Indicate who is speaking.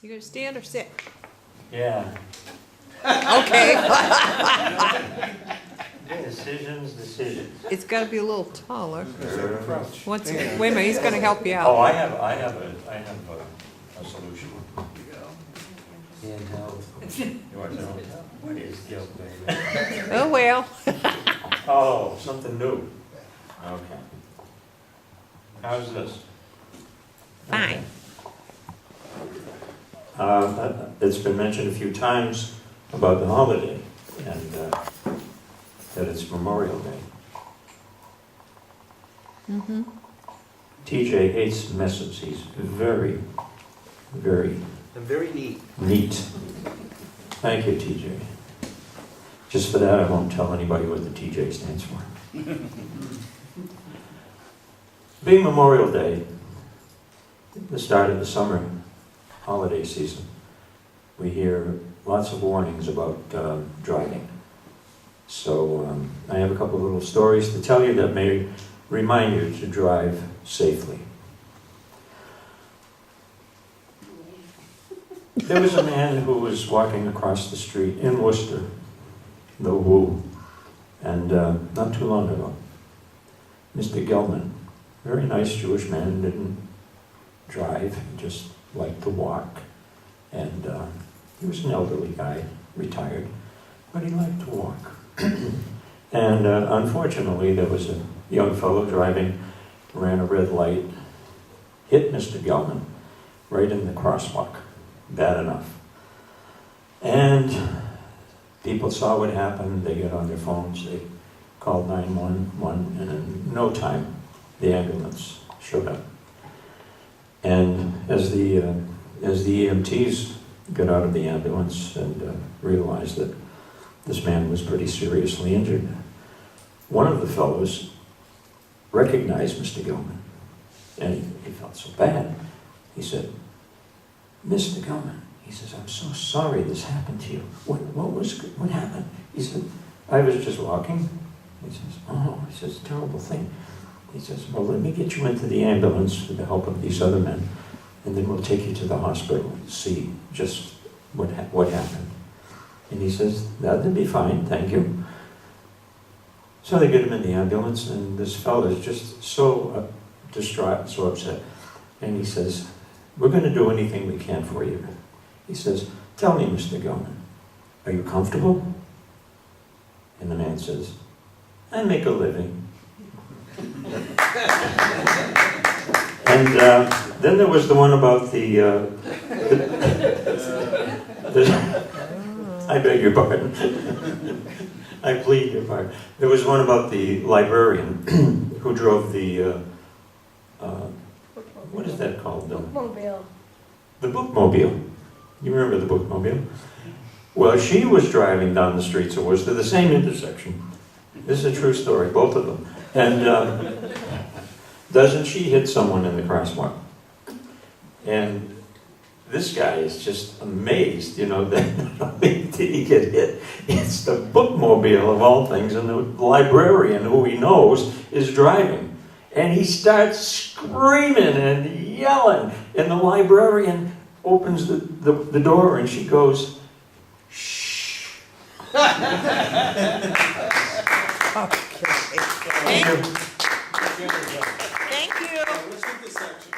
Speaker 1: You gonna stand or sit?
Speaker 2: Yeah.
Speaker 1: Okay.
Speaker 2: Decisions.
Speaker 1: It's gotta be a little taller.
Speaker 2: Crouch.
Speaker 1: Wait a minute, he's gonna help you
Speaker 2: Oh,
Speaker 1: out.
Speaker 2: I have a solution. Handheld. You want to know what is guilt, baby?
Speaker 1: Oh, well.
Speaker 2: Oh, something new. Okay. How's this?
Speaker 1: Fine.
Speaker 2: It's been mentioned a few times about the holiday and that it's Memorial Day.
Speaker 1: Mm-hmm.
Speaker 2: TJ hates messes. He's very, very
Speaker 3: I'm very neat.
Speaker 2: neat. Thank you, TJ. Just for that, I won't tell anybody what the TJ stands for. Being Memorial Day, the start of the summer holiday season, we hear lots of warnings about driving. So I have a couple of little stories to tell you that may remind you to drive safely. There was a man who was walking across the street in Worcester, the Woo, and not too long ago, Mr. Gelman, very nice Jewish man, didn't drive, he just liked to walk, and he was an elderly guy, retired, but he liked to walk. And unfortunately, there was a young fellow driving, ran a red light, hit Mr. Gelman right in the crosswalk. Bad enough. And people saw what happened, they got on their phones, they called 911, and in no time, the ambulance showed up. And as the EMTs got out of the ambulance and realized that this man was pretty seriously injured, one of the fellows recognized Mr. Gelman, and he felt so bad. He said, "Mr. Gelman," he says, "I'm so sorry this happened to you. What happened?" He said, "I was just walking." He says, "Oh," he says, "terrible thing." He says, "Well, let me get you into the ambulance with the help of these other men, and then we'll take you to the hospital and see just what happened." And he says, "That'd be fine, thank you." So they get him in the ambulance, and this fellow is just so distraught, so upset. And he says, "We're going to do anything we can for you." He says, "Tell me, Mr. Gelman, are you comfortable?" And the man says, "I make a living." And then there was the one about the I beg your pardon. I plead your pardon. There was one about the librarian who drove the, what is that called?
Speaker 4: Bookmobile.
Speaker 2: The Bookmobile. You remember the Bookmobile? Well, she was driving down the streets of Worcester, the same intersection. This is a true story, both of them. And doesn't she hit someone in the crosswalk? And this guy is just amazed, you know, that not only did he get hit, it's the Bookmobile of all things, and the librarian, who he knows, is driving. And he starts screaming and yelling, and the librarian opens the door, and she goes, "Shh."
Speaker 1: Okay.
Speaker 2: Thank you.
Speaker 1: Thank you.
Speaker 3: Let's get this section.